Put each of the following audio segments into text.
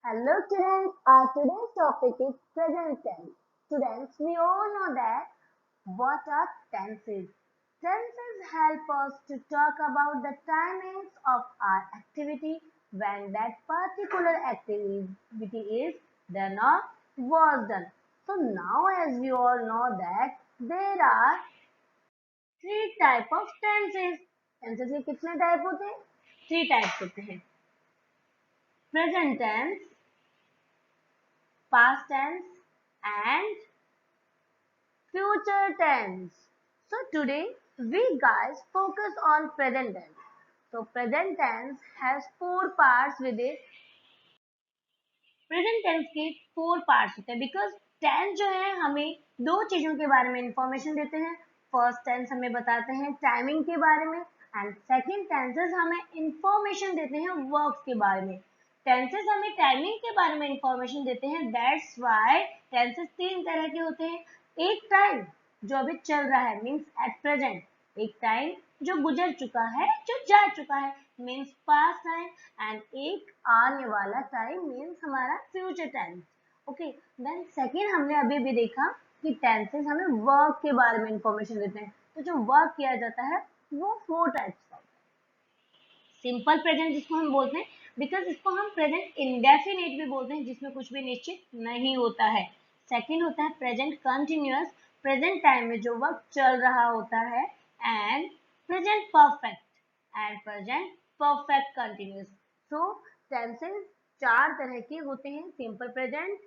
Hello students, our today's topic is present tense. Students, we all know that what are tenses? Tenses help us to talk about the timings of our activity when that particular activity is done or was done. So now as we all know that there are three type of tenses. Tenses के कितने type होते हैं? Three types होते हैं. Present tense, past tense and future tense. So today we guys focus on present tense. So present tense has four parts with it. Present tense के four parts होते हैं because tense जो है हमें दो चीजों के बारे में इंफॉर्मेशन देते हैं. फर्स्ट टेंस हमें बताते हैं टाइमिंग के बारे में एंड सेकंड टेंसेस हमें इंफॉर्मेशन देते हैं वर्क्स के बारे में. टेंसेस हमें टाइमिंग के बारे में इंफॉर्मेशन देते हैं. दैट्स व्हाई टेंसेस तीन तरह के होते हैं. एक टाइम जो अभी चल रहा है मीन्स एट प्रेजेंट. एक टाइम जो गुजर चुका है जो जा चुका है मीन्स पास्ट टाइम. एंड एक आने वाला टाइम मीन्स हमारा future time. Okay then second हमने अभी भी देखा कि टेंसेस हमें वर्क के बारे में इंफॉर्मेशन देते हैं. तो जो वर्क किया जाता है वो फोर टाइप्स का. सिंपल प्रेजेंट जिसको हम बोलते हैं बिकॉज इसको हम प्रेजेंट इंडेफिनेट भी बोलते हैं जिसमें कुछ भी निश्चित नहीं होता है. सेकेंड होता है प्रेजेंट कंटिन्यूअस, प्रेजेंट टाइम में जो वक्त चल रहा होता है. And present perfect and present perfect continuous. So tenses चार तरह के होते हैं. Simple present,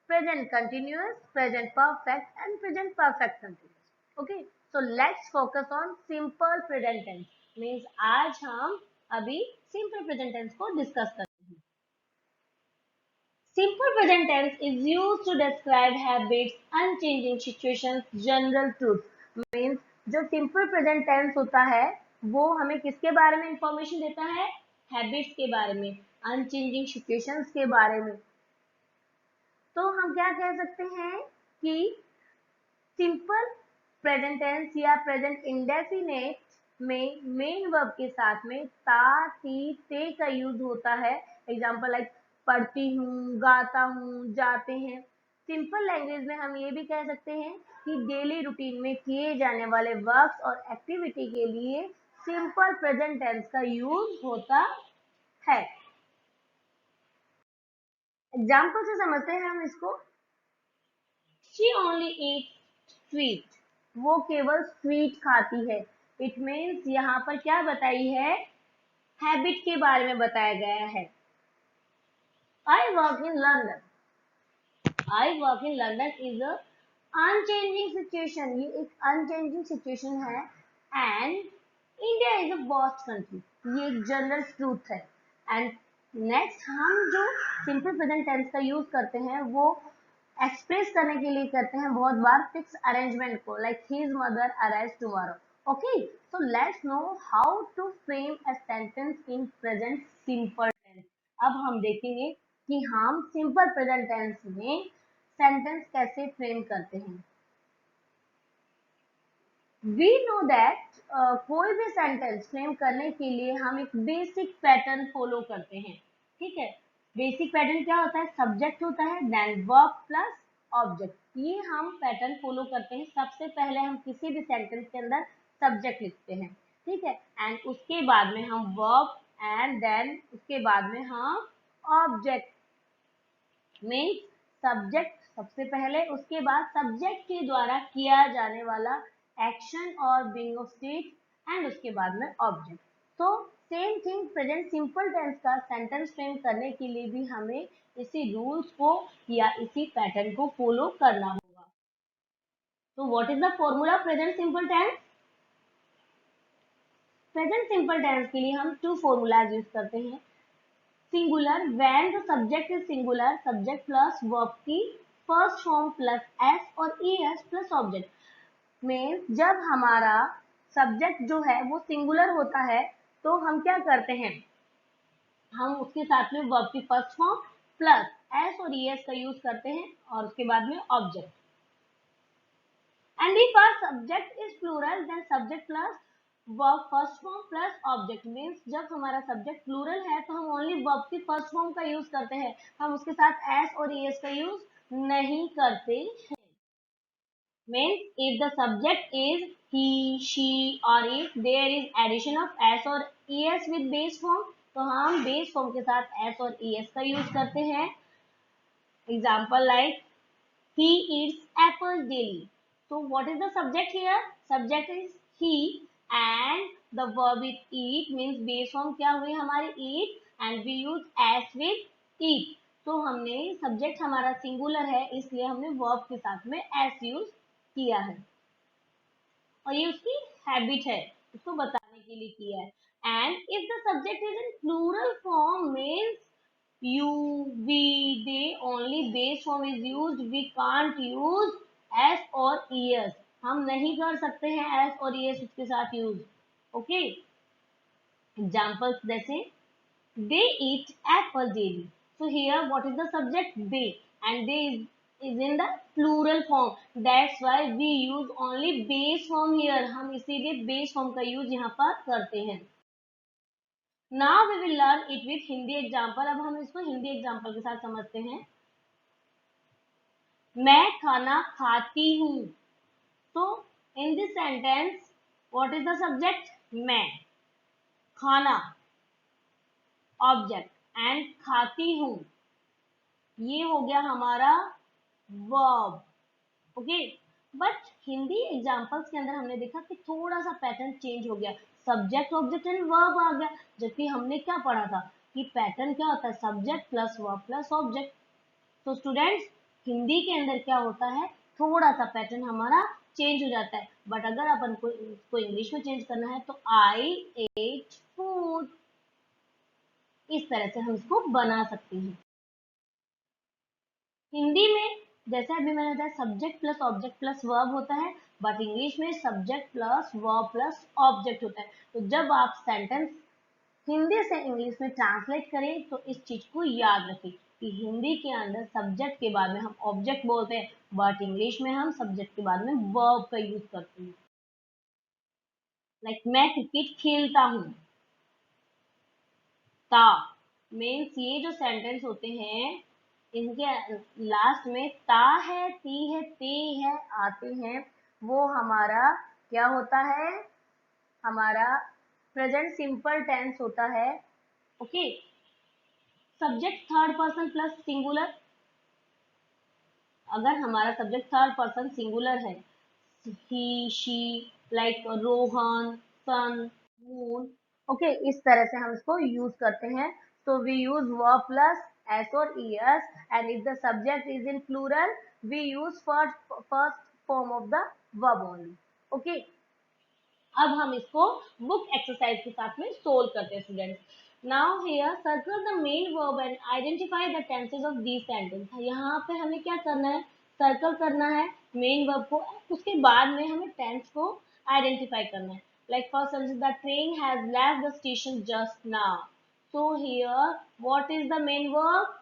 present continuous, present perfect and present perfect continuous. Okay so let's focus on simple present tense. Means आज हम अभी सिंपल प्रेजेंट टेंस को discuss करते हैं. Simple present tense is used to describe habits, unchanging situations, general truth. Means जो simple present tense होता है वो हमें किसके बारे में इंफॉर्मेशन देता है? हैबिट्स के बारे में, अनचेंजिंग सिचुएशंस के बारे में. तो हम क्या कह सकते हैं कि सिंपल प्रेजेंट टेंस या प्रेजेंट इंडेफिनेट में मेन वर्ब के साथ में ता, ती, ते का यूज होता है. एग्जाम्पल लाइक पढ़ती हूँ, गाता हूँ, जाते हैं. सिंपल लैंग्वेज में हम ये भी कह सकते हैं कि डेली रूटीन में किए जाने वाले वर्क्स और एक्टिविटी के लिए सिंपल प्रेजेंट टेंस का यूज होता है. एग्जाम्पल से समझते हैं हम इसको. She only eat sweet. वो केवल स्वीट खाती है. इट मीन्स यहाँ पर क्या बताई है? हैबिट के बारे में बताया गया है. I work in London. I work in London is a unchanging situation. ये एक अनचेंजिंग सिचुएशन है. And India is a vast country. ये एक जनरल ट्रूथ है. एंड नेक्स्ट हम जो सिंपल प्रेजेंट टेंस का यूज करते हैं वो एक्सप्रेस करने के लिए करते हैं बहुत बार फिक्स अरेंजमेंट को. Like his mother arrives tomorrow. Okay so let's know how to frame a sentence in present simple tense. अब हम देखेंगे कि हम सिंपल प्रेजेंट टेंस में सेंटेंस कैसे फ्रेम करते हैं. वी नो दैट कोई भी सेंटेंस फ्रेम करने के लिए हम एक बेसिक पैटर्न फॉलो करते हैं. ठीक है. बेसिक पैटर्न क्या होता है? सब्जेक्ट होता है देन वर्ब प्लस ऑब्जेक्ट. ये हम पैटर्न फॉलो करते हैं. सबसे पहले हम किसी भी सेंटेंस के अंदर सब्जेक्ट लिखते हैं. ठीक है. एंड उसके बाद में हम वर्ब एंड देन उसके बाद में हम ऑब्जेक्ट. मीन्स सब्जेक्ट सबसे पहले, उसके बाद सब्जेक्ट के द्वारा किया जाने वाला एक्शन और बीइंग ऑफ स्टेट एंड उसके बाद में ऑब्जेक्ट. तो same thing present simple tense का सेंटेंस फ्रेम करने के लिए भी हमें इसी रूल्स को या इसी पैटर्न को फॉलो करना होगा. तो what is the formula present simple tense? Present simple tense के लिए हम टू फॉर्मूलाज यूज करते हैं. Singular when the subject is singular, subject plus verb की फर्स्ट फॉर्म प्लस एस और ईएस प्लस ऑब्जेक्ट. में जब हमारा सब्जेक्ट जो है वो सिंगुलर होता है तो हम क्या करते हैं? हम उसके साथ में वर्ब की फर्स्ट फॉर्म प्लस एस और ईएस का यूज करते हैं और उसके बाद में object. And if our subject is plural then subject plus verb first form plus object means जब हमारा सब्जेक्ट प्लूरल है तो हम ओनली वर्ब की फर्स्ट फॉर्म का यूज करते हैं, हम उसके साथ एस और ईएस का यूज नहीं करते हैं। Means if the subject is he, she or if there is addition of s और es with base form तो हम बेस फॉर्म के साथ s और es का यूज करते हैं। Example like he eats apples daily. So what is the subject here? Subject is he and the verb is eat means base form क्या हुई हमारी eat and we use as with eat. तो हमने subject हमारा singular है इसलिए हमने verb के साथ में as use किया है और ये उसकी हैबिट है, उसको बताने के लिए किया है। And if the subject is in plural form means you, we, they only base form is used. We can't use s और es. हम नहीं कर सकते हैं s और es उसके साथ यूज। ओके, एग्जाम्पल्स जैसे they eat apple daily. So here what is the subject? They, and they is in the plural form. That's why we use only base form here. हम इसीलिए base form का use यहाँ पर करते हैं। Now we will learn it with Hindi example. अब हम इसको हिंदी एग्जाम्पल के साथ समझते हैं। मैं खाना खाती हूँ। तो in this sentence what is the subject? मैं, खाना ऑब्जेक्ट एंड खाती हूँ ये हो गया हमारा verb. Okay, but Hindi examples के अंदर हमने देखा कि थोड़ा सा पैटर्न चेंज हो गया, सब्जेक्ट ऑब्जेक्ट एंड वर्ब आ गया, जबकि हमने क्या पढ़ा था कि पैटर्न क्या होता है? Subject plus verb plus object. तो स्टूडेंट्स हिंदी के अंदर क्या होता है, थोड़ा सा पैटर्न हमारा चेंज हो जाता है, बट अगर अपन को इसको इंग्लिश में चेंज करना है तो आई एट फूड, इस तरह से हम इसको बना सकते हैं। हिंदी में जैसे अभी मैंने बताया subject plus object plus verb होता है, बट इंग्लिश में subject plus verb plus object होता है। तो जब आप सेंटेंस हिंदी से इंग्लिश में ट्रांसलेट करें तो इस चीज को याद रखें कि हिंदी के अंदर सब्जेक्ट के बाद में हम ऑब्जेक्ट बोलते हैं, बट इंग्लिश में हम सब्जेक्ट के बाद में वर्ब का यूज करते हैं। लाइक मैं क्रिकेट खेलता हूँ, ता मीन्स ये जो सेंटेंस होते हैं इनके लास्ट में ता है, ती है, ते है आते हैं, वो हमारा क्या होता है? हमारा प्रेजेंट सिंपल टेंस होता है। Okay, subject third person plus singular, अगर हमारा सब्जेक्ट थर्ड पर्सन सिंगुलर है, he, she, like Rohan, sun, moon, okay, इस तरह से हम इसको यूज करते हैं। तो we use verb plus S और ES and if the subject is in plural we use first form of the verb only. Okay, अब हम इसको बुक एक्सरसाइज के साथ में सोल्व करते हैं students. Now here circle the main verb and identify the tenses of these sentence. यहाँ पे हमें क्या करना है? सर्कल करना है मेन वर्ब को, उसके बाद में हमें टेंस को आइडेंटिफाई करना है। Like first sentence the train has left the station just now. So here what is the main verb?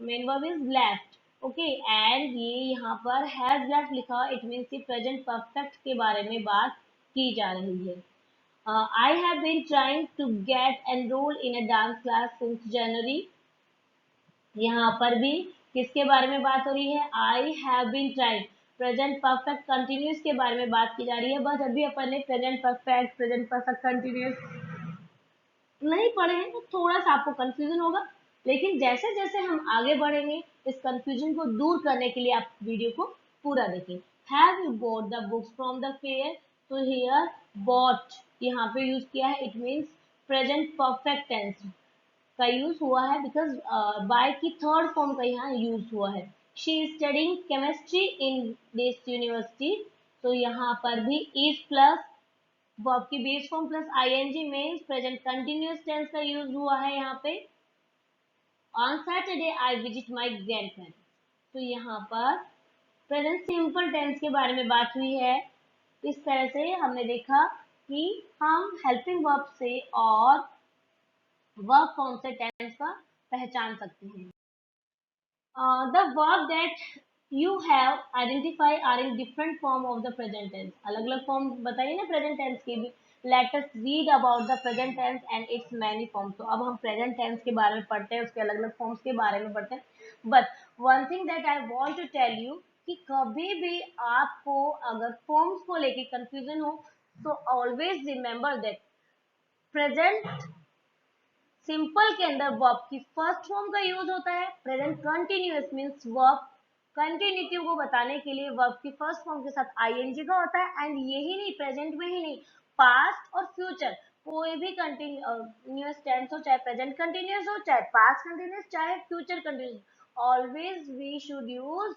Main verb is left. Okay, and ये यहाँ पर हैज लेफ्ट लिखा, इट मीन्स ये प्रेजेंट परफेक्ट के बारे में बात की जा रही है। I have been trying to get enrol in a dance class since January. यहाँ पर भी किसके बारे में बात हो रही है? I have been trying, present perfect continuous के बारे में बात की जा रही है। बस अभी अपन ने प्रेजेंट परफेक्ट कंटिन्यूस नहीं पढ़े हैं तो थोड़ा सा आपको कंफ्यूजन होगा, लेकिन जैसे जैसे हम आगे बढ़ेंगे इस कंफ्यूजन को दूर करने के लिए आप वीडियो को पूरा देखें। Have you bought the books from the fair? तो हियर बॉट यहाँ पे यूज किया है, it means present perfect tense का यूज हुआ है, बिकॉज बाय की थर्ड फॉर्म का यहाँ यूज हुआ है। She is studying chemistry in this university. तो यहाँ पर भी इज प्लस वर्ब की base form plus ING means present continuous tense का यूज हुआ है यहाँ पे। On Saturday I visit my grandparents. तो यहाँ पर प्रेजेंट सिंपल टेंस के बारे में बात हुई है। इस तरह से हमने देखा कि हम हेल्पिंग वर्ब से और वर्ब फॉर्म से टेंस का पहचान सकते हैं। The verb that you have identified are in different form of the present tense. अलग अलग फॉर्म बताइए ना present tense के भी. Let us read about the present tense and its many forms. तो अब हम present tense के बारे में पढ़ते हैं, उसके अलग अलग forms के बारे में पढ़ते हैं. But one thing that I want to tell you कि कभी भी आपको अगर forms को लेके confusion हो तो always remember that present simple के अंदर वर्ब की फर्स्ट फॉर्म का यूज होता है. Present continuous means verb continuity को बताने के लिए वर्ब की फर्स्ट फॉर्म के साथ आईएनजी का होता है. एंड यही नहीं, प्रेजेंट में ही नहीं, पास्ट और फ्यूचर कोई भी कंटिन्यूअस टेंस हो, चाहे प्रेजेंट कंटिन्यूअस हो, चाहे पास्ट कंटिन्यूअस, चाहे future continuous, always we should use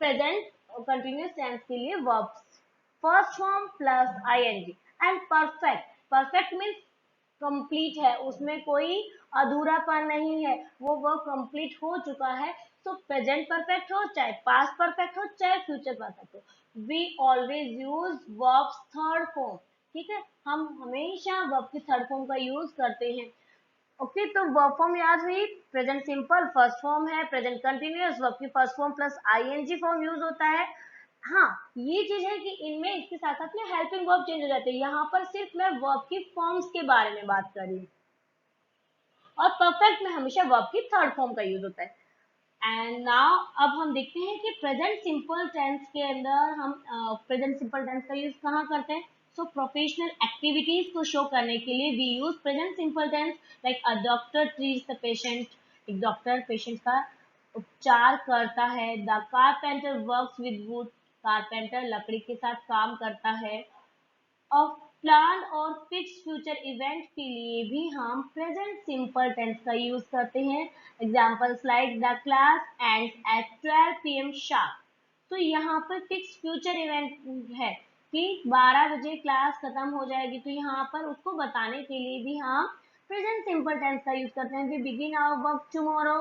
present continuous tense के लिए verbs first form plus ING. And perfect, perfect means complete है, उसमें कोई अधूरापन नहीं है, वो वर्ब कंप्लीट हो चुका है. तो प्रेजेंट परफेक्ट हो, चाहे पास्ट परफेक्ट हो, चाहे फ्यूचर परफेक्ट हो, we always use verb third form. ठीक है, हम हमेशा वर्ब की थर्ड फॉर्म का यूज करते हैं. ओके, तो वर्ब फॉर्म याद हुई. प्रेजेंट सिंपल फर्स्ट फॉर्म है, प्रेजेंट कंटिन्यूअस वर्ब की first form plus ING form use होता है. हाँ, ये चीज है कि इनमें इसके साथ साथ में हेल्पिंग वर्ब चेंज हो जाते हैं. यहाँ पर सिर्फ मैं वर्ब की फॉर्म्स के बारे में बात कर रही हूँ, और परफेक्ट में हमेशा वर्ब की थर्ड फॉर्म का यूज होता है. एंड नाउ अब हम देखते हैं कि प्रेजेंट सिंपल टेंस के अंदर हम प्रेजेंट सिंपल टेंस का यूज कहाँ करते हैं. सो प्रोफेशनल एक्टिविटीज को शो करने के लिए we use present simple tense. Like a doctor treats the patient, एक डॉक्टर पेशेंट का उपचार करता है. The carpenter works with wood, carpenter लकड़ी के साथ काम करता है. और प्लान और फिक्स फ्यूचर इवेंट के लिए भी हम प्रेजेंट सिंपल टेंस का यूज करते हैं. Examples like the class ends at 12 PM sharp. तो यहाँ पर फिक्स फ्यूचर इवेंट है कि 12 बजे क्लास खत्म हो जाएगी, तो यहाँ पर उसको बताने के लिए भी हम प्रेजेंट सिंपल टेंस का यूज करते हैं. We begin our work tomorrow,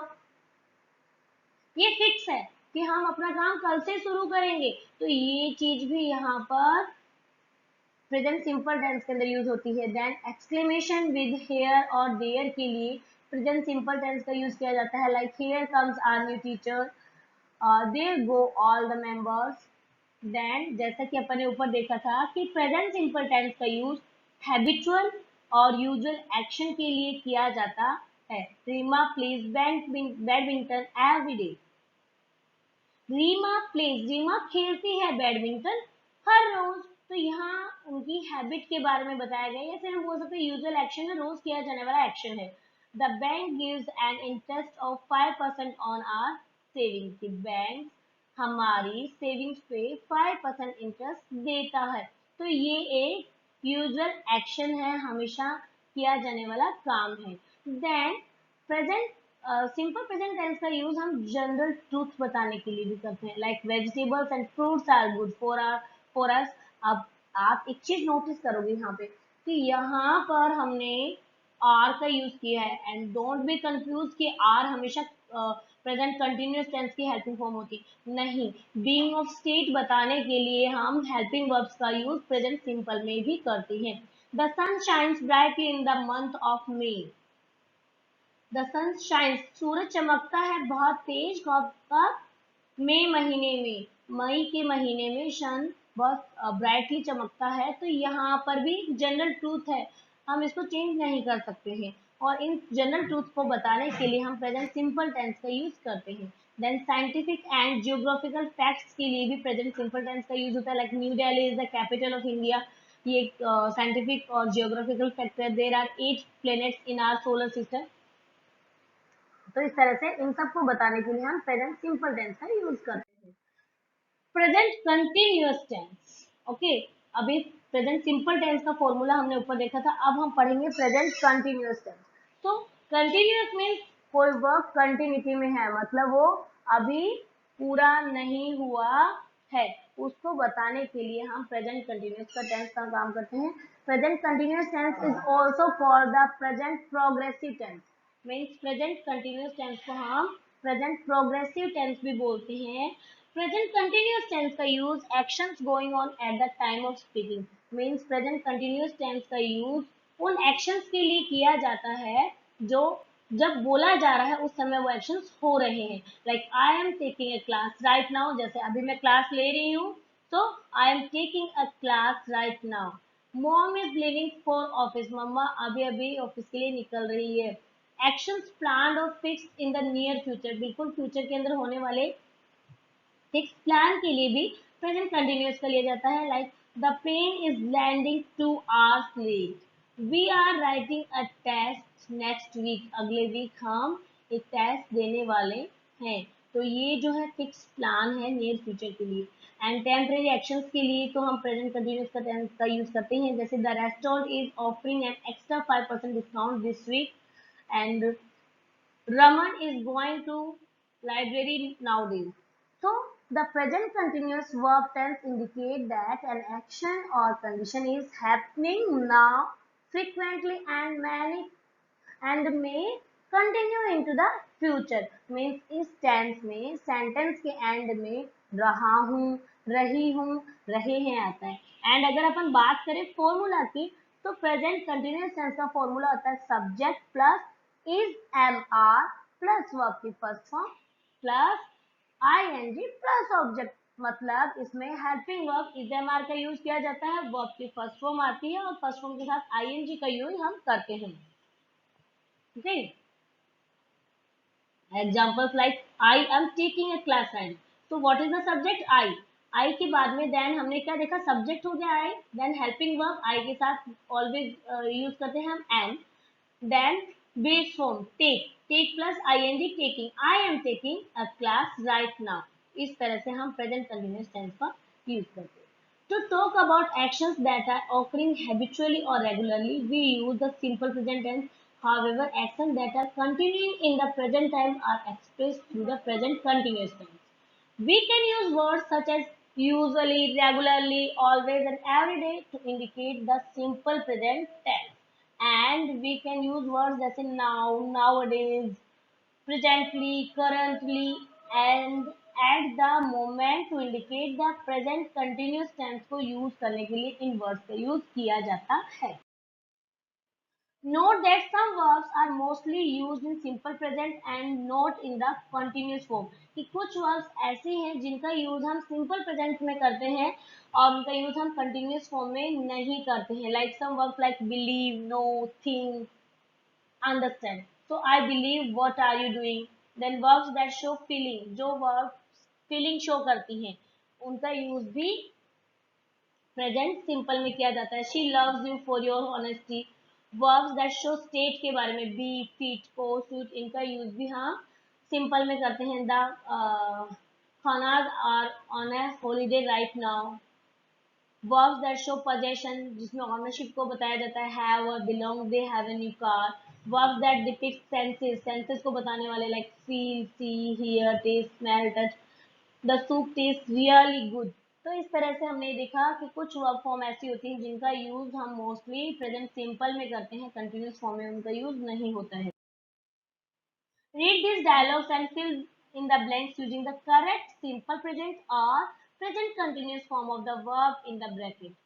ये फिक्स है कि हम अपना काम कल से शुरू करेंगे, तो ये चीज भी यहाँ पर प्रेजेंट सिंपल टेंस के अंदर यूज होती है. देन एक्सक्लेमेशन विद हेयर और देयर के लिए प्रेजेंट सिंपल टेंस का यूज किया जाता है. Like here comes our new teacher, there go all the members. Then जैसा कि अपन ने ऊपर देखा था कि प्रेजेंट सिंपल टेंस का यूज हैबिचुअल और यूजुअल एक्शन के लिए किया जाता है. Reema plays badminton every day. Reema plays, Reema खेलती है बैडमिंटन हर रोज. तो यहाँ उनकी हैबिट के बारे में बताया गया है, या फिर हम बोल सकते हैं यूजुअल एक्शन है, रोज किया जाने वाला एक्शन है. The bank gives an interest of 5% on our savings. की बैंक हमारी सेविंग्स पे 5% इंटरेस्ट देता है. तो ये एक यूजुअल एक्शन है, हमेशा किया जाने वाला काम है. Then present simple present tense का यूज हम जनरल ट्रूथ बताने के लिए भी करते हैं. Like vegetables and fruits are good for us. अब आप एक चीज नोटिस करोगे यहाँ पे कि यहाँ पर हमने आर का यूज किया है. एंड डोंट बी कंफ्यूज कि आर हमेशा प्रेजेंट कंटिन्यूअस टेंस की हेल्पिंग फॉर्म होती नहीं. बीइंग ऑफ स्टेट बताने के लिए हम हेल्पिंग वर्ब्स का यूज प्रेजेंट सिंपल में भी करते हैं. The sun shines brightly in the month of May. The sun shines, सूरज चमकता है बहुत तेज कब, मई महीने में. मई के महीने में सन बहुत ब्राइटली चमकता है. तो यहाँ पर भी जनरल ट्रूथ है, हम इसको चेंज नहीं कर सकते हैं, और इन जनरल ट्रूथ को बताने के लिए हम प्रेजेंट सिंपल टेंस का यूज करते हैं. Then scientific and geographical facts के लिए भी प्रेजेंट सिंपल टेंस का यूज होता है. Like new Delhi is the capital of India. ये साइंटिफिक और जियोग्राफिकल फैक्ट है. There are 8 planets in our solar system. तो इस तरह से इन सबको बताने के लिए हम प्रेजेंट सिंपल टेंस का यूज करते हैं. Present continuous tense. ओके, अभी प्रेजेंट सिंपल टेंस का फॉर्मूला हमने ऊपर देखा था, अब हम पढ़ेंगे प्रेजेंट कंटिन्यूअस टेंस. तो कंटिन्यूअस मीन्स कोई वर्क कंटिन्यूटी में है, मतलब वो अभी पूरा नहीं हुआ है, उसको बताने के लिए हम प्रेजेंट कंटिन्यूअस का टेंस का काम करते हैं. Present continuous tense is also called the present progressive tense. Means present continuous tense को हम प्रेजेंट प्रोग्रेसिव टेंस भी बोलते हैं. प्रेजेंट कंटिन्यूअस टेंस का use actions going on at the time of speaking. Means present continuous tense का use उन actions के लिए किया जाता है जो जब बोला जा रहा है उस समय वो एक्शंस हो रहे हैं। Like I am taking a class right now, जैसे अभी मैं क्लास ले रही हूँ, तो I am taking a class right now. Mom is leaving for office, मम्मा अभी अभी ऑफिस के लिए निकल रही है। एक्शंस प्लान्ड और fixed in the near future, बिल्कुल फ्यूचर के अंदर होने वाले फिक्स प्लान के लिए भी प्रेजेंट कंटिन्यूअस का लिया जाता है। Like the plane is landing 2 hours late, we are writing a test next week, अगले वीक हम एक टेस्ट देने वाले हैं। तो ये जो है फिक्स प्लान है नियर फ्यूचर के लिए। एंड टेम्परेरी एक्शंस के लिए तो हम प्रेजेंट कंटिन्यूअस का टेंस का यूज करते हैं, जैसे the restaurant is offering an extra 5% discount this week, and Raman is going to library nowadays. So the present continuous verb tense indicate that an action or condition is happening now frequently and may continue into the future. Means इस tense में sentence के end में रहा हूँ, रही हूँ, रहे हैं आता है। एंड अगर अपन बात करें फॉर्मूला की, तो प्रेजेंट कंटिन्यूस टेंस का फॉर्मूला होता है subject plus is am are plus verb की first form plus ING plus object. मतलब इसमें helping verb is am are का यूज किया जाता है, वर्ब की फर्स्ट फॉर्म आती है और फर्स्ट फॉर्म के साथ आईएनजी का यूज हम करते हैं। Okay, examples like I am taking a class right, तो what is the subject I, I के बाद में देन हमने क्या देखा, सब्जेक्ट हो गया आई, देन हेल्पिंग वर्ब आई के साथ ऑलवेज यूज करते हैं हम M, then base form take plus ing taking, I am taking a class right now। इस तरह से हम present continuous tense का यूज करते हैं। To talk about actions that are occurring habitually or regularly, we use the simple present tense. However, actions that are continuing in the present time are expressed through the present continuous tense. We can use words such as usually, regularly, always, and every day to indicate the simple present tense. And we can use words such as now, nowadays, presently, currently, and at the moment to indicate the present continuous tense को use करने के लिए इन words का use किया जाता है। Note that some verbs are mostly used in simple present and not in the continuous form। कि कुछ verbs ऐसे हैं जिनका यूज हम simple present में करते हैं और उनका यूज हम continuous form में नहीं करते हैं। Like some verbs like believe, know, think, understand। So I believe, what are you doing? Then verbs that show feeling, जो verbs feeling show करती हैं, उनका यूज भी प्रेजेंट सिंपल में किया जाता है। She loves you for your honesty. Verbs that show state के बारे में, बी, फीट, को, सूट, इनका यूज भी हम सिंपल में करते हैं। The Khannas are on a holiday right now. Verbs that show possession, जिसमें ऑनरशिप को बताया जाता है, हैव और belong, they have a new car. Verbs that depict senses, senses को बताने वाले, like feel, see, hear, taste, smell, touch. The soup test really good. तो इस तरह से हमने देखा कि कुछ वर्ब फॉर्म ऐसी होती है जिनका यूज हम मोस्टली प्रेजेंट सिंपल में करते हैं, कंटिन्यूस फॉर्म में उनका यूज नहीं होता है। Read these dialogues and fill in the blanks using the correct simple present or present continuous form of the verb in the bracket।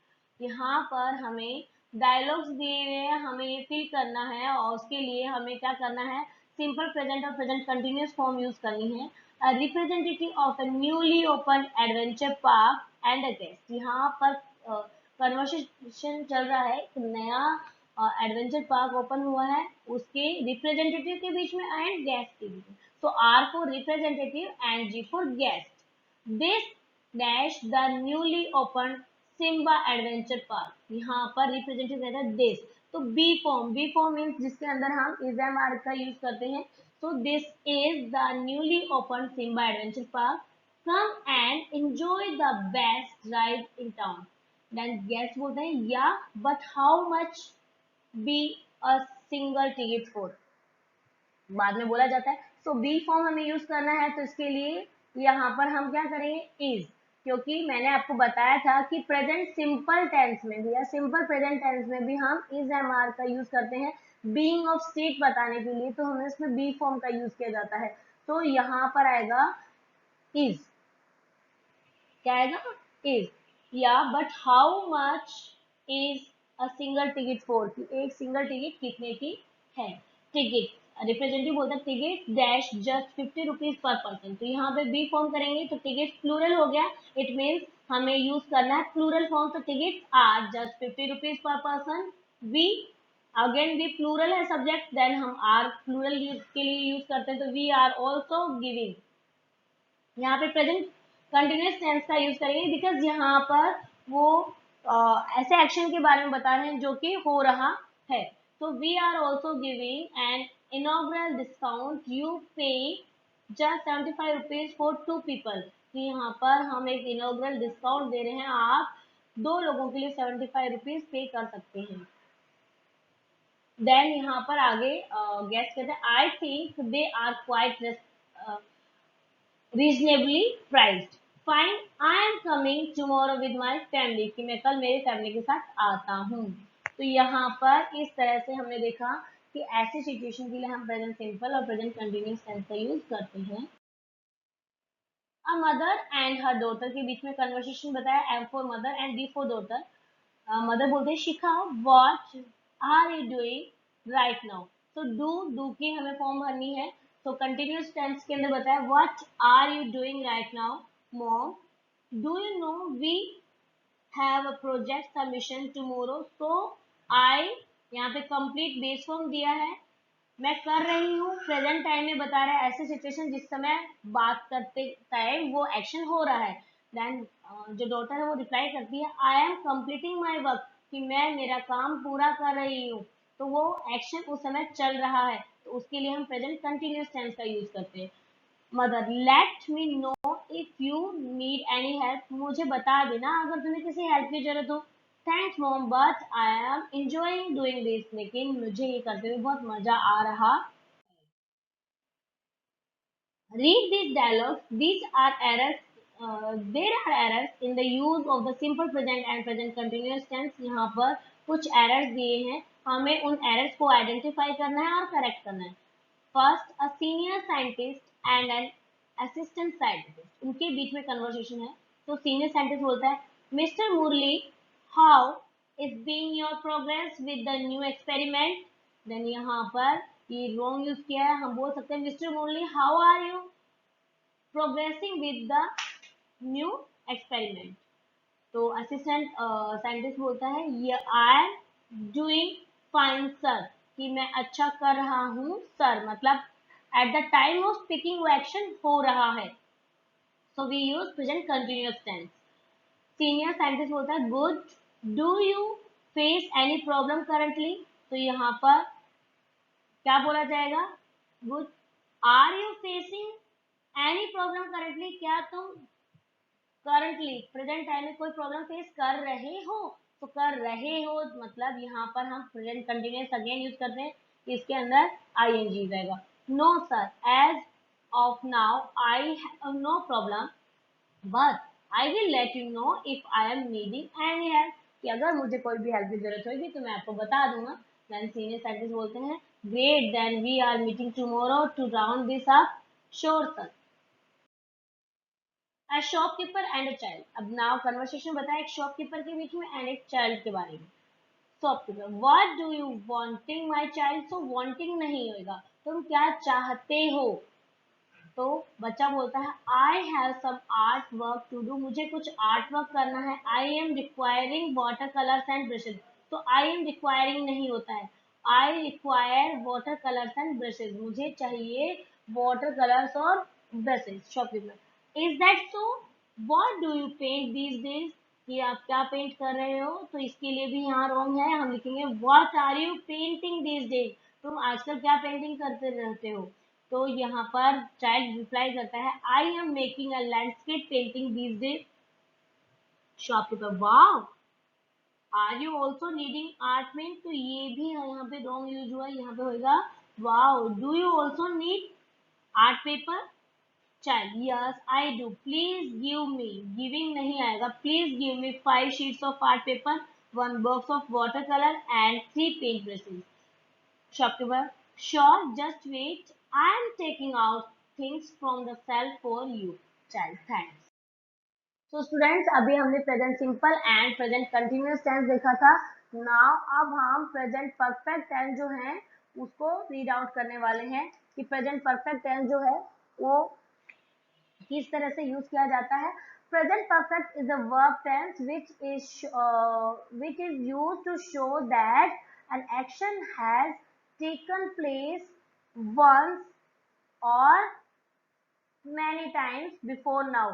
यहाँ पर हमें डायलॉग्स दिए हुए हैं, हमें ये फिल करना है और उसके लिए हमें क्या करना है, सिंपल प्रेजेंट और प्रेजेंट कंटिन्यूस फॉर्म यूज करनी है। A representative of a newly opened adventure park and a guest। यहाँ पर कन्वर्सेशन चल रहा है, एक नया एडवेंचर पार्क ओपन हुआ है, उसके रिप्रेजेंटेटिव के बीच में एंड गेस्ट के बीच में। तो R for representative and G for guest. This dash the newly open Simba adventure park. यहाँ पर रिप्रेजेंटेटिव रहता है दिस। तो बी फॉर्म मीन्स जिसके अंदर हम इज एम आर का यूज करते हैं। तो this is the newly open Simba adventure park, come and enjoy the best ride in town. Then guest बोलते हैं yeah, but how much be a single ticket for, बाद में बोला जाता है। सो बी फॉर्म हमें यूज करना है, तो इसके लिए यहाँ पर हम क्या करेंगे, इज। क्योंकि मैंने आपको बताया था कि प्रेजेंट सिंपल टेंस में भी या सिंपल प्रेजेंट टेंस में भी हम इज एम आर का यूज करते हैं बीइंग ऑफ स्टेट बताने के लिए, तो हमें इसमें बी फॉर्म का यूज किया जाता है। तो यहाँ पर आएगा इज, क्या आएगा, इज। या but how much is a single ticket for, कि एक सिंगल टिकट कितने की है, टिकट। रिप्रेजेंटेटिव बोलता है ticket dash just 50 rupees per person, तो यहाँ पे बी फॉर्म करेंगे तो टिकट प्लूरल हो गया, इट मीन्स हमें यूज करना है प्लूरल फॉर्म, तो ticket are just 50 rupees per person. Be again be plural है सब्जेक्ट, देन हम आर प्लूरल के लिए यूज करते हैं, तो वी आर ऑल्सो गिविंग। यहाँ पे प्रेजेंट कंटिन्यूस टेंस का यूज करेंगे बिकॉज यहाँ पर वो ऐसे एक्शन के बारे में बता रहे हैं जो कि हो रहा है। तो we are also giving an inaugural discount, you pay just 75 rupees for 2 people, कि यहाँ पर हम एक इनॉग्रल डिस्काउंट दे रहे हैं, आप 2 लोगों के लिए 75 रुपीज पे कर सकते हैं। देन यहाँ पर आगे गेस करते हैं, I think they are quite reasonably priced. Fine, I am coming tomorrow with my family, कि मैं कल मेरे फैमिली के साथ आता हूँ। तो यहाँ पर इस तरह से हमने देखा कि ऐसी सिचुएशन के लिए हम प्रेजेंट सिंपल और प्रेजेंट कंटिन्यूस टेंस का यूज करते हैं। A mother and her daughter के बीच में कन्वर्सेशन बताया, M for mother and D for daughter. Mother बोलते हैं Shikha what are you doing right now, तो डू की हमें फॉर्म भरनी है, तो कंटिन्यूस टेंस के अंदर बताया what are you doing right now mom, do you know we have a project submission tomorrow, तो आई यहाँ पे कंप्लीट बेस फॉर्म दिया है, मैं कर रही हूँ प्रेजेंट टाइम में बता रहा है ऐसे सिचुएशन जिस समय बात करते टाइम वो एक्शन हो रहा है। देन जो डॉटर है वो रिप्लाई करती है I M completing my work, कि मैं मेरा काम पूरा कर रही हूँ, तो वो एक्शन उस समय चल रहा है, तो उसके लिए हम प्रेजेंट कंटिन्यूस टेंस का यूज करते हैं। Mother let me know if you need any help, मुझे बता देना अगर तुम्हें किसी हेल्प की जरूरत हो। Thanks mom but I am enjoying doing this, लेकिन मुझे ये करते हुए बहुत मजा आ रहा। Read these dialogues. These are errors. There are errors in the use of the simple present and present continuous tense. यहाँ पर कुछ errors दिए हैं, हमें उन errors को identify करना है और correct करना है। First, a senior scientist and an assistant scientist. उनके बीच में conversation है, तो senior scientist बोलता है, Mr. Murli, how is being your progress with the new experiment? Then यहाँ पर ये wrong use किया है, हम बोल सकते हैं Mr. Murli, how are you progressing with the new experiment? तो असिस्टेंट साइंटिस्ट बोलता है ये I am doing fine sir, कि मैं अच्छा कर रहा हूँ सर, मतलब at the time of speaking वो एक्शन हो रहा है, so we use present continuous tense. Senior scientist बोलता है good, do you face any problem currently, तो यहाँ पर क्या बोला जाएगा, good, are you facing any problem currently, क्या तुम करंटली प्रेजेंट टाइम में कोई प्रॉब्लम फेस कर रहे हो, तो कर रहे हो मतलब यहाँ पर हम प्रेजेंट कंटिन्यूअस अगेन यूज करते हैं, इसके अंदर आईएनजी रहेगा। No sir, as of now I have no problem but I will let you know if I am needing any help, कि अगर मुझे कोई भी हेल्प की जरूरत होगी तो मैं आपको बता दूंगा। देन सीनियर साइंटिस्ट बोलते हैं great, then we are meeting tomorrow to round this up, sure sir. A shopkeeper and a child. अब नाउ कन्वर्सेशन बताया एक शॉपकीपर के बीच में एंड एक चाइल्ड के बारे में। Shopkeeper, what do you wanting my child, so wanting नहीं होगा, तुम क्या चाहते हो, तो बच्चा बोलता है I have some art work to do, मुझे कुछ आर्ट वर्क करना है, I am requiring water colours and brushes, तो आई एम रिक्वायरिंग नहीं होता है, I require water colours and brushes, मुझे चाहिए वाटर कलर्स और brushes. Shopkeeper, is that so, what do you paint these days, कि आप क्या पेंट कर रहे हो, तो इसके लिए भी यहाँ रॉन्ग है, हम लिखेंगे what are you painting these days, तुम आजकल क्या पेंटिंग करते रहते हो, तो यहाँ पर चाइल्ड रिप्लाई करता है I am making a landscape painting these days. Shopkeeper, wow, are you also needing art paint, तो ये भी यहाँ पे रॉन्ग यूज हुआ, यहाँ पे होगा wow, do you also need art paper. Child, yes I do, please give me, giving नहीं आएगा, please give me 5 sheets of art paper, 1 box of water colour and 3 paint brushes. Shopkeeper, sure, just wait. I am taking out things from the shelf for you. Child, thanks. So students, अभी हमने present simple and present continuous tense देखा था। Now अब हम present perfect tense जो है उसको read out करने वाले हैं कि प्रेजेंट परफेक्ट टेंस जो है वो किस तरह से यूज किया जाता है। Present perfect is a verb tense which is used to show that an action has taken place once or many times before now।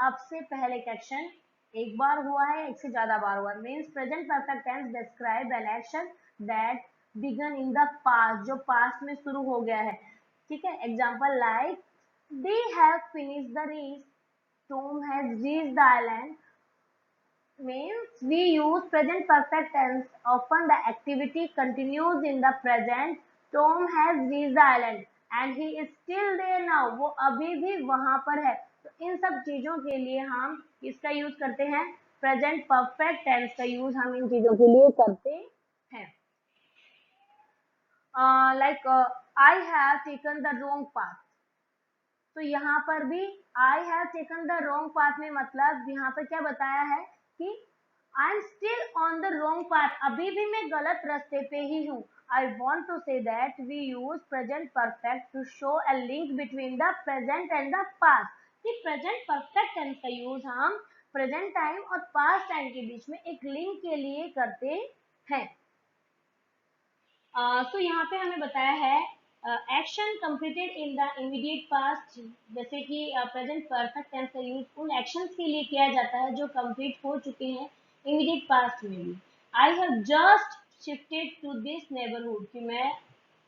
अब से पहले एक एक्शन एक बार हुआ है, एक से ज्यादा बार हुआ है। Means present perfect tense describe an action that began in the past, जो पास्ट में शुरू हो गया है। ठीक है, example like they have finished the race, Tom has reached the island। means we use present perfect tense often the activity continues in the present। Tom has reached the island and he is still there now। वो अभी भी वहां पर है। तो इन सब चीजों के लिए हम इसका यूज करते हैं, प्रेजेंट परफेक्ट टेंस का यूज हम इन चीजों के लिए करते हैं। Like I have taken the wrong path. तो यहाँ पर भी I have taken the wrong path में मतलब यहाँ पर क्या बताया है कि I am still on the wrong path, अभी भी मैं गलत रास्ते पे ही हूँ। I want to say that we use present perfect to show a link between the present and the past. कि प्रेजेंट परफेक्ट टेंस का यूज हम प्रेजेंट टाइम और पास्ट टाइम के बीच में एक लिंक के लिए करते हैं। तो यहाँ पे हमें बताया है action completed in the immediate past, जैसे कि प्रेजेंट परफेक्ट टेंस का यूज उन एक्शंस के लिए किया जाता है जो कंप्लीट हो चुके हैं इमीडिएट पास्ट में भी। I have just shifted to this neighbourhood, कि मैं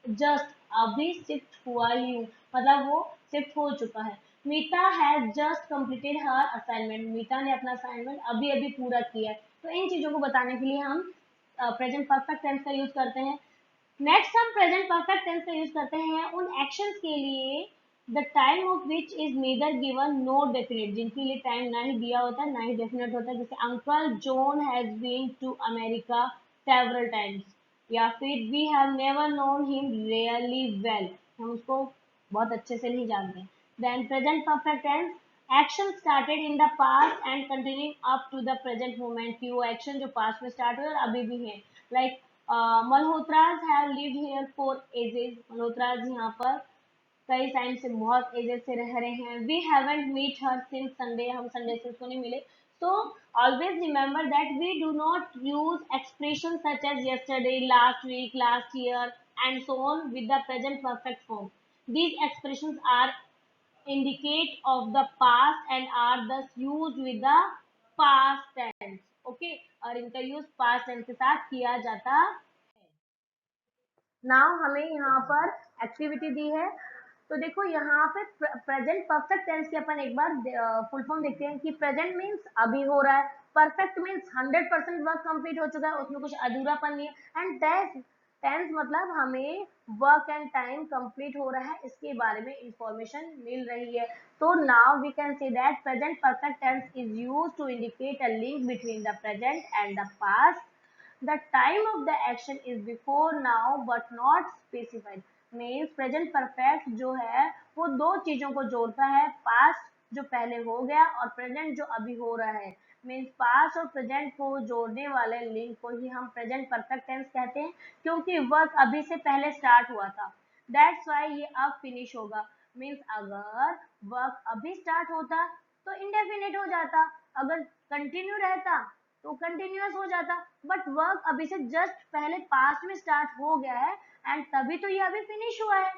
जस्ट अभी शिफ्ट हुआ ही हूँ, मतलब वो शिफ्ट हो चुका है। Meeta has just completed her assignment, Meeta ने अपना असाइनमेंट अभी अभी पूरा किया है। तो इन चीजों को बताने के लिए हम प्रेजेंट परफेक्ट टेंस का यूज करते हैं। नेक्स्ट हम प्रेजेंट परफेक्ट टेंस का यूज करते हैं उन एक्शंस के लिए the time of which is neither given no definite, जिनके लिए टाइम ना ही दिया होता है ना ही डेफिनेट होता है। जैसे uncle John has been to America several times, या फिर we have never known him really well, हम उसको बहुत अच्छे से नहीं जानते। Then present perfect tense action started in the past and continuing up to the present moment, की वो एक्शन जो पास्ट में स्टार्ट हुए और अभी भी है। Like Malhotras have lived here for ages, Malhotras यहाँ पर कई टाइम से बहुत एजेस से रह रहे हैं। We haven't meet her since Sunday, हम संडे से उसको नहीं मिले। So always remember that we do not use expressions such as yesterday, last week, last year and so on with the present perfect form। These expressions are indicate of the past and are thus used with the past tense। Okay, और इनका use past tense के साथ किया जाता है। Now हमें यहाँ पर एक्टिविटी दी है, तो देखो यहाँ पे प्रेजेंट परफेक्ट टेंस की अपन एक बार फुल फॉर्म देखते हैं कि प्रेजेंट मीन्स अभी हो रहा है, परफेक्ट मीन्स 100% वर्क कंप्लीट हो चुका है, उसमें कुछ अधूरापन नहीं है। एंड टेंस मतलब हमें वर्क एंड टाइम कंप्लीट हो रहा है, इसके बारे में इंफॉर्मेशन मिल रही है। तो now we can say that present perfect tense is used to indicate a link between the present and the past. The time of the action is before now but not specified। means present perfect जो है वो दो चीजों को जोड़ता है, past जो पहले हो गया और present जो अभी हो रहा है। means past और present को जोड़ने वाले लिंक को ही हम present perfect tense कहते हैं, क्योंकि वर्क अभी से पहले स्टार्ट हुआ था। That's why ये अब फिनिश होगा। means अगर वर्क अभी स्टार्ट होता तो इंडेफिनिट हो जाता, अगर कंटिन्यू रहता तो कंटिन्यूअस हो जाता, बट वर्क अभी से जस्ट पहले पास्ट में स्टार्ट हो गया है एंड तभी तो ये अभी फिनिश हुआ है।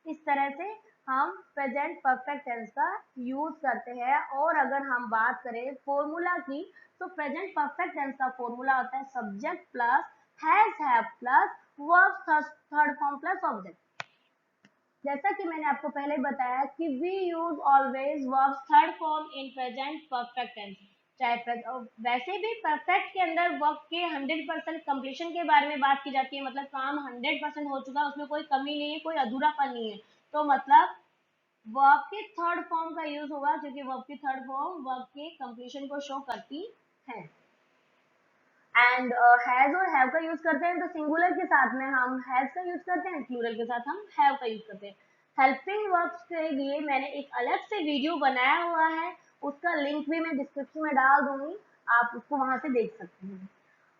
इस तरह से हम प्रेजेंट परफेक्ट टेंस का यूज करते हैं। और अगर हम बात करें फॉर्मूला की, तो प्रेजेंट परफेक्ट टेंस का फॉर्मूला होता है subject plus has have plus verb third form plus object. जैसा कि मैंने आपको पहले बताया कि we use always verb third form in present perfect tense. चाहे वैसे भी परफेक्ट के अंदर वर्क के 100% कंप्लीशन के बारे में बात की जाती है, मतलब काम 100% हो चुका है, उसमें कोई कमी नहीं है, कोई अधूरापन नहीं है। तो मतलब वर्ब के थर्ड फॉर्म का यूज होगा, क्योंकि वर्ब की थर्ड फॉर्म वर्ब के कंप्लीशन को शो करती है। एंड हैज और हैव का यूज करते हैं तो सिंगुलर के साथ में हम हैज का यूज करते हैं, प्लूरल के साथ हम हैव का यूज करते हैं। हेल्पिंग वर्ब्स के लिए मैंने एक अलग से वीडियो बनाया हुआ है, उसका लिंक भी मैं डिस्क्रिप्शन में डाल दूंगी, आप उसको वहां से देख सकते हैं।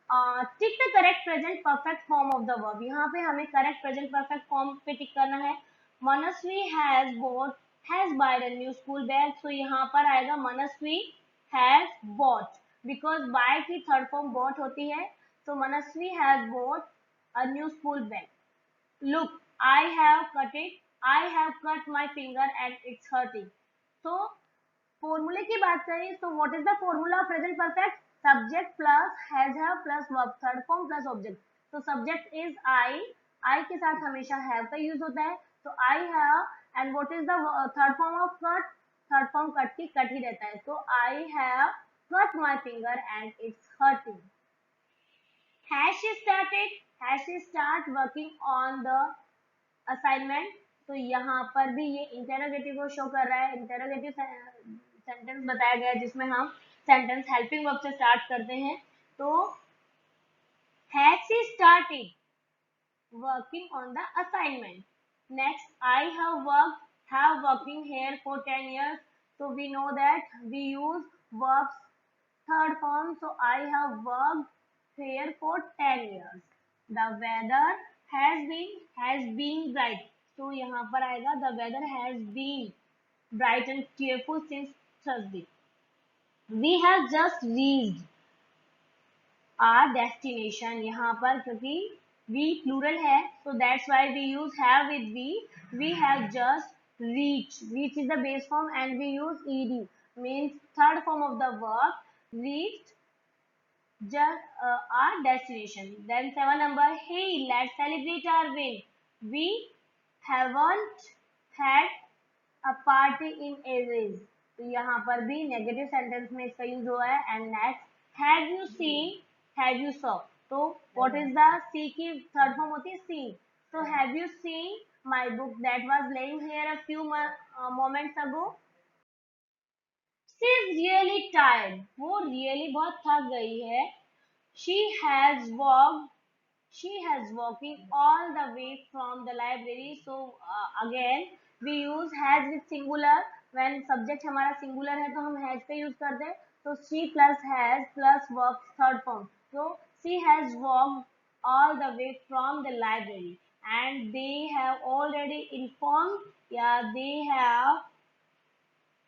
Tick the correct present perfect form of the verb. यहाँ पे हमें करेक्ट प्रेजेंट परफेक्ट फॉर्म पे टिक करना है। मनस्वी हैज बायड अ न्यू स्कूल बैग, तो यहाँ पर आएगा Manasvi has bought, because buy की थर्ड फॉर्म बॉट होती है, तो Manasvi has bought a new school bag. Look I have cut my finger and it's hurting. तो फॉर्मूले की बात करें तो what is the formula of present perfect? Subject plus has have plus verb, third form plus object. तो subject is I के साथ हमेशा हैव का यूज होता है, तो I have. And what is the third form of cut? Third form cut की cut ही रहता है, तो I have cut my finger and it's hurting. Has she started? Has she start working on the assignment? तो यहाँ पर भी ये interrogative को शो कर रहा है। इंटेरोगेटिव सेंटेंस बताया गया है जिसमें हम सेंटेंस हेल्पिंग वर्ब से स्टार्ट करते हैं। तो has she started working on the assignment? Next, I have working here for 10 years, so we know that we use verbs third form, so I have worked here for 10 years. The weather has been bright, तो यहाँ पर आएगा the weather has been bright and cheerful since Thursday. We have just reached our destination, यहाँ पर क्योंकि we plural है, so that's why we use have with we. We have just reached. Reach is the base form and we use ed, means third form of the verb, reached just our destination. Then 7 number, hey, let's celebrate our win. We haven't had a party in ages. तो यहाँ पर भी negative sentence में इसका use हुआ है। And next, have you seen, have you saw, तो what is the सी की थर्ड फॉर्म होती है सी, तो have you seen my book that was laying here a few moments ago? She is really tired, वो really बहुत थक गई है। She has walked. She has walking all the way from the library. So again we use has with singular. When subject हमारा singular है तो हम has का use करते हैं। तो she plus has plus verb third form. So she has walked all the way from the library, and they have already informed. Yeah, they have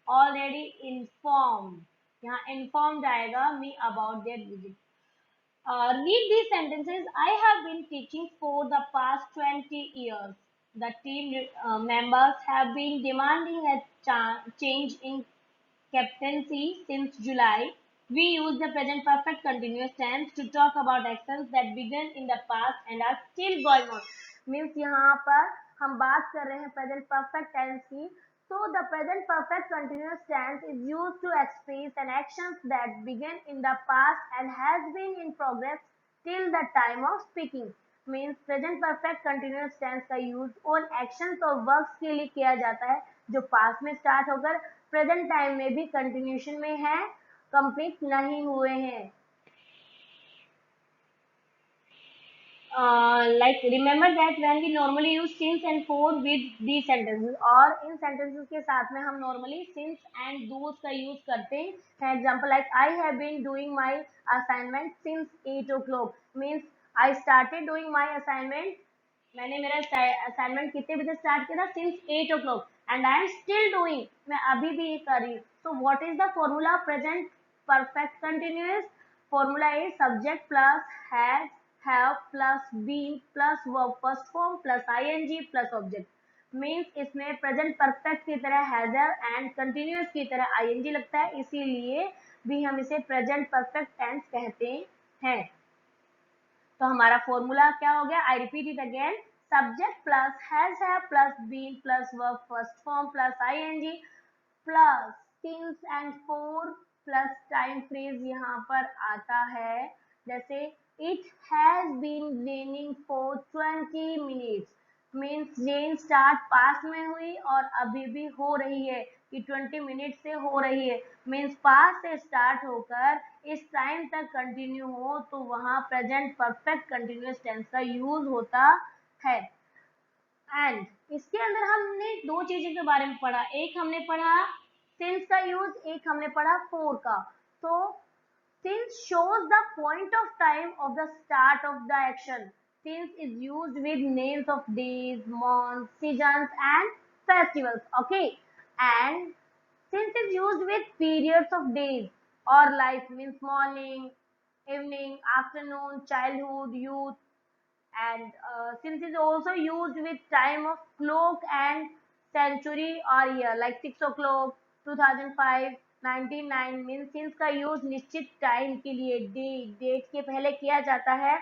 already informed. यहाँ informed आएगा me about their visit. Read these sentences. I have been teaching for the past 20 years. The team members have been demanding a change in captaincy since July. We use the present perfect continuous tense to talk about actions that began in the past and are still going on. Means यहाँ पर हम बात कर रहे हैं present perfect tense की, so the present perfect continuous tense is used to express an actions that began in the past and has been in progress till the time of speaking. Means present perfect continuous tense का use उन actions और works के लिए किया जाता है जो past में start होकर प्रेजेंट टाइम में भी कंटिन्यूशन में है, कंप्लीट नहीं हुए हैं। Like remember that when we normally use since and for with these sentences, और इन sentences के साथ में हम normally since and those का यूज करते हैं। Example like I have been doing my assignment since 8 o'clock, means I started doing my assignment, मैंने मेरा असाइनमेंट कितने बजे स्टार्ट किया था? Since 8 o'clock, and I am still doing, मैं अभी भी ये कर रही हूँ। So what is the formula present perfect continuous? Formula is subject plus has have plus been plus verb first form plus ING plus object. Means इसमें present perfect की तरह हैज एंड कंटिन्यूअस की तरह आईएनजी लगता है, इसीलिए भी हम इसे प्रेजेंट परफेक्ट टेंस कहते हैं। तो हमारा फॉर्मूला क्या हो गया? I repeat it again, subject plus has have plus been plus verb first form plus ING plus since and for plus time phrase यहाँ पर आता है। जैसे it has been raining for 20 minutes, means rain start past में हुई और अभी भी हो रही है, कि 20 मिनट से हो रही है, मीन्स पास्ट से स्टार्ट होकर इस टाइम तक कंटिन्यू हो, तो वहां प्रेजेंट परफेक्ट कंटिन्यूअस टेंस का यूज होता है। एंड इसके अंदर हमने दो चीजों के बारे में पढ़ा, एक हमने पढ़ा सिंस का यूज, एक हमने पढ़ा फोर का। तो Since shows the point of time of the start of the action. Since is used with names of days, months, seasons and festivals. Okay. And since is used with periods of days or life means morning, evening, afternoon, childhood, youth, and since is also used with time of clock and century or year like 6 o'clock 2005 99 mean since का use निश्चित time के लिए date के पहले किया जाता है।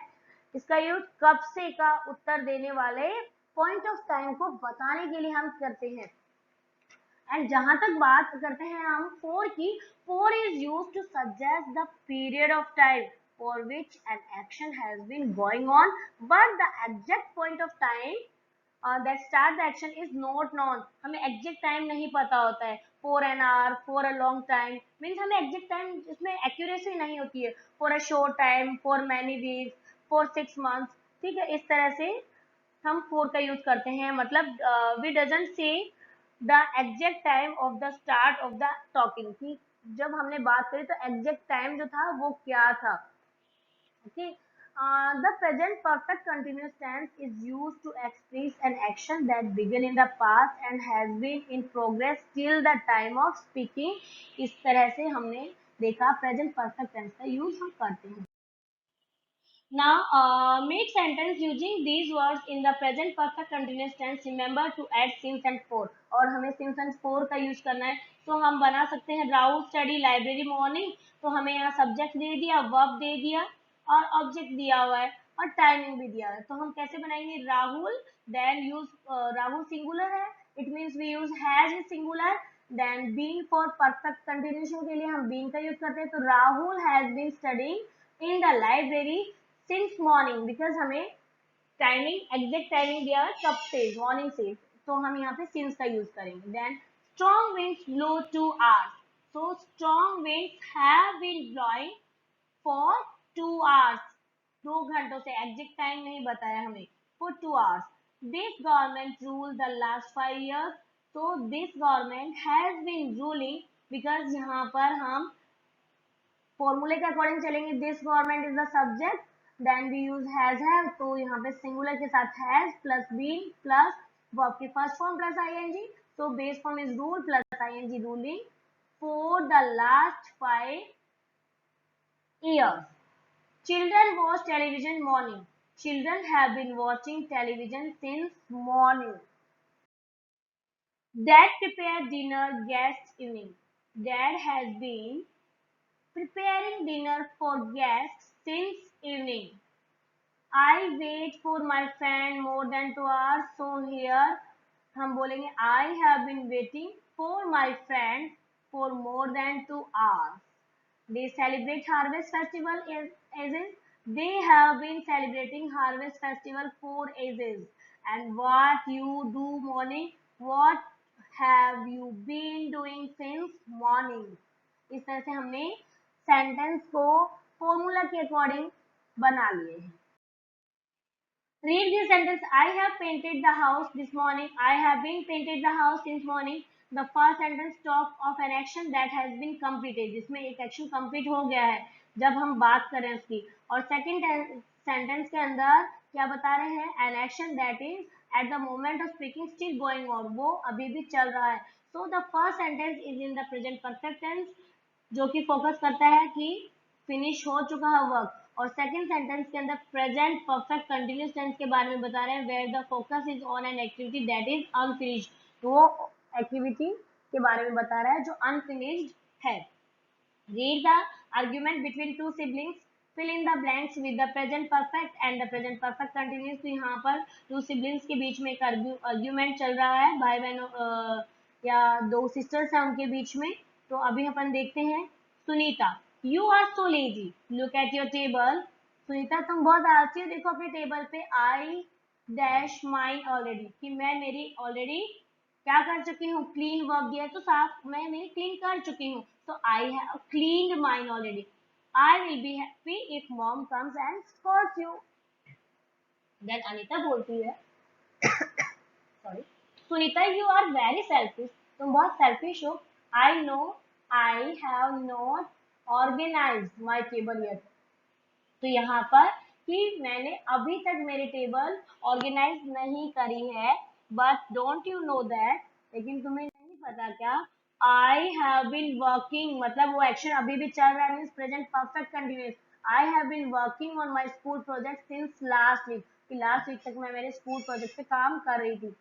इसका यूज कब से का उत्तर देने वाले पॉइंट ऑफ टाइम को बताने के लिए हम करते हैं। एंड जहां तक बात करते हैं हम फोर की, for is use to suggest the period of time for which an action has been going on, but the exact point of time that start the action is not known. हमें exact time नहीं पता होता है। For an hour, for a long time, means हमें exact time इसमें accuracy नहीं होती है। For a short time, for many weeks, for 6 months, ठीक है, इस तरह से हम for का यूज करते हैं। मतलब we doesn't say the exact time of the start of the talking, कि जब हमने बात करी तो exact time जो था वो क्या था। Okay. The present perfect continuous tense is used to express an action that began in the past and has been in progress till the time of speaking. इस तरह से हमने देखा present perfect tense का use हम करते हैं। Now, make sentence using these words in the present perfect continuous tense. Remember to add since and for. और हमें since and for का use करना है, तो हम बना सकते हैं राहुल स्टडी लाइब्रेरी मॉर्निंग। तो हमें यहाँ सब्जेक्ट दे दिया, वर्ब दे दिया और ऑब्जेक्ट दिया हुआ है और टाइमिंग भी दिया हुआ है। तो हम कैसे बनाएंगे, Rahul then use, Rahul singular है, it means we use has in singular. Then been for perfect continuation के लिए हम बीन का यूज करते हैं। तो Rahul has been studying in the library since morning, because हमें टाइमिंग एग्जैक्ट टाइमिंग दिया है कब से, मॉर्निंग से, तो हम यहाँ पे सिंस का यूज करेंगे। Then strong winds blow 2 hours, so strong winds have been blowing for 2 hours, 2 घंटों से, एग्जैक्ट टाइम नहीं बताया हमें, for 2 hours. This government ruled the last 5 years, so this government has been ruling, because यहाँ पर हम फॉर्मूले के अकॉर्डिंग चलेंगे। This government is the subject, then we use has, तो यहाँ पे सिंगुलर के साथ has plus been plus verb की फर्स्ट फॉर्म प्लस आईएनजी, तो base form is rule plus ING, ruling for the last 5 years. Children watch television morning. Children have been watching television since morning. Dad prepared dinner guests evening. Dad has been preparing dinner for guests since evening. I wait for my friend more than 2 hours. So here हम बोलेंगे I have been waiting for my friend for more than 2 hours. They celebrate harvest festival as is. They have been celebrating harvest festival for ages. And what you do morning? What have you been doing since morning? इस तरह से हमने sentence को formula के according बना लिए हैं। Read this sentence. I have painted the house this morning. I have been painted the house since morning. The first sentence talk of an action that has been completed, जिसमें एक action complete हो गया है जब हम बात करें उसकी। और सेकंड सेंटेंस के अंदर क्या बता रहे हैं, an action that is at the moment of speaking still going on, वो अभी भी चल रहा है। So the first sentence is in the present perfect tense, जो कि फोकस करता है कि फिनिश हो चुका है वर्क। और सेकंड सेंटेंस के अंदर प्रेजेंट परफेक्ट कंटिन्यूस टेंस के बारे में बता रहे हैं, where the focus is on an activity that is unfinished, वो एक्टिविटी के बारे में बता रहा है जो अनफिनिश्ड है। Read the argument between two siblings, fill in the blanks with the present perfect and the present perfect continuous. तो यहाँ पर टू सिबलिंग्स के बीच में एक आर्ग्यूमेंट चल रहा है, भाई बहनों या दो सिस्टर्स हैं उनके बीच में। तो अभी अपन देखते हैं। Sunita, You are so lazy. Look at your table. Sunita तुम बहुत आलसी हो, देखो अपने टेबल पे। I dash mine already, कि मैं मेरी ऑलरेडी क्या कर चुकी हूँ, क्लीन वर्ब दिया है तो साफ मैं मेरी क्लीन कर चुकी हूँ। तो I have cleaned mine already. I will be happy if mom comes and scolds you. Then Anita बोलती है sorry, Sunita you are very selfish. तुम बहुत selfish हो। I know I have not organized my table yet. तो यहाँ पर कि मैंने अभी तक मेरी टेबल ऑर्गेनाइज नहीं करी है, but don't you know that, लेकिन तुम्हें नहीं पता क्या, आई हैव बीन वर्किंग, मतलब वो एक्शन अभी भी चल रहा है, means present perfect continuous. I have been working on my school project since last week, कि लास्ट वीक तक मैं मेरे स्कूल प्रोजेक्ट पे काम कर रही थी।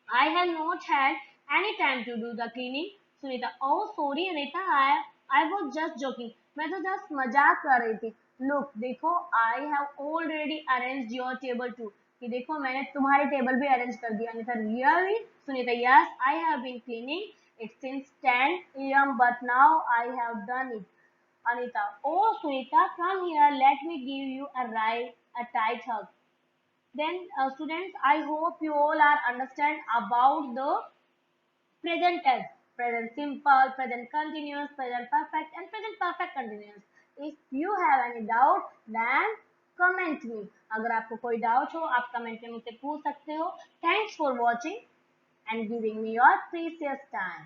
I have not had any time to do the cleaning. Sunita, oh sorry Anita, I was just joking. मैं तो just मजाक कर रही थी. Look, देखो, I have already arranged your table too. कि देखो मैंने तुम्हारी टेबल भी अरेंज कर दिया. Anita, really? Sunita, yes, I have been cleaning it since 10 a.m. but now I have done it. Anita, oh Sunita, come here. Let me give you a tight hug. Then students, I hope you all are understand about the present tense, present simple, present continuous, present perfect and present perfect continuous. If you have any doubt, then comment me. अगर आपको कोई doubt हो, आप comment में मुझसे पूछ सकते हो. Thanks for watching and giving me your precious time.